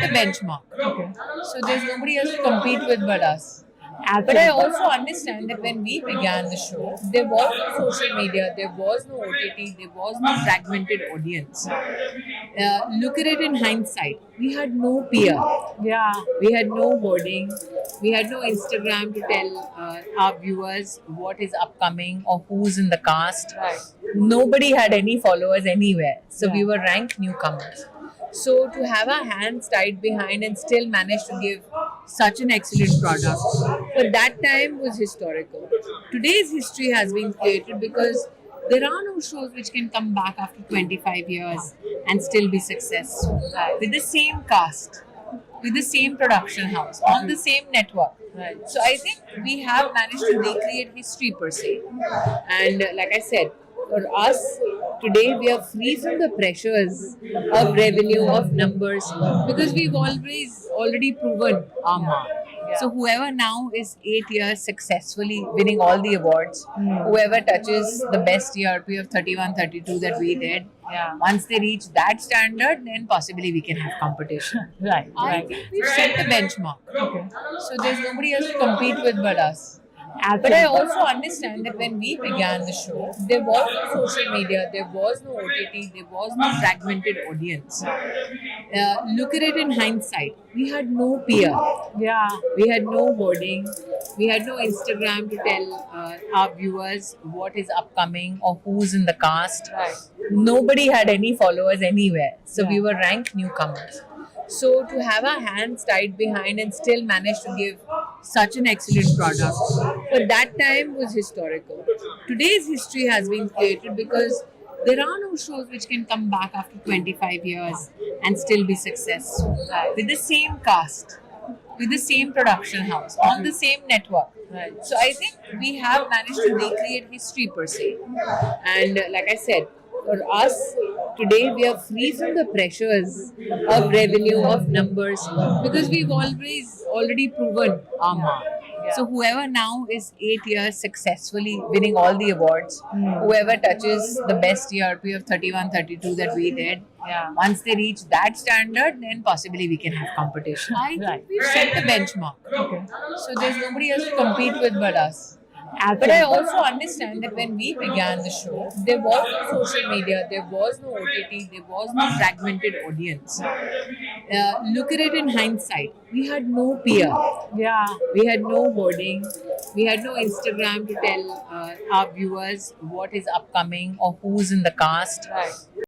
the benchmark. Okay. So there's nobody else to compete with but us. But I also understand that when we began the show, there was no social media, there was no OTT, there was no fragmented audience. Look at it in hindsight. We had no peer. Yeah. We had no hoarding. We had no Instagram to tell our viewers what is upcoming or who's in the cast. Right. Nobody had any followers anywhere. So we Yeah. were ranked newcomers. So to have our hands tied behind and still manage to give such an excellent product for that time was historical. Today's history has been created because there are no shows which can come back after 25 years and still be successful with the same cast, with the same production house, on the same network. Right. So I think we have managed to recreate history per se. And like I said, for us today, we are free from the pressures of revenue, of numbers, because we've always already proven our mark. Yeah. So whoever now is 8 years successfully winning all the awards, whoever touches the best ERP of 31, 32 that we did, Yeah. once they reach that standard, then possibly we can have competition. Right. I Right. think we've set the benchmark. Okay. So there's nobody else to compete with but us. But I also understand that when we began the show, there was no social media, there was no OTT, there was no fragmented audience. Look at it in hindsight. We had no peer. Yeah. We had no hoarding. We had no Instagram to tell our viewers what is upcoming or who's in the cast. Right. Nobody had any followers anywhere. So we Yeah. were ranked newcomers. So to have our hands tied behind and still manage to give such an excellent product for that time was historical. Today's history has been created because there are no shows which can come back after 25 years and still be successful with the same cast, with the same production house, on the same network. Right. So I think we have managed to recreate history per se. And like I said, for us today, we are free from the pressures of revenue, of numbers, because we've always already proven our mark. Yeah. So whoever now is 8 years successfully winning all the awards, whoever touches the best ERP of 31, 32 that we did, Yeah. once they reach that standard, then possibly we can have competition. I think Right. we've set the benchmark. Okay. So there's nobody else to compete with but us. But I also understand that when we began the show, there was no social media, there was no OTT, there was no fragmented audience. Look at it in hindsight. We had no peer. Yeah. We had no hoarding. We had no Instagram to tell our viewers what is upcoming or who's in the cast. Right.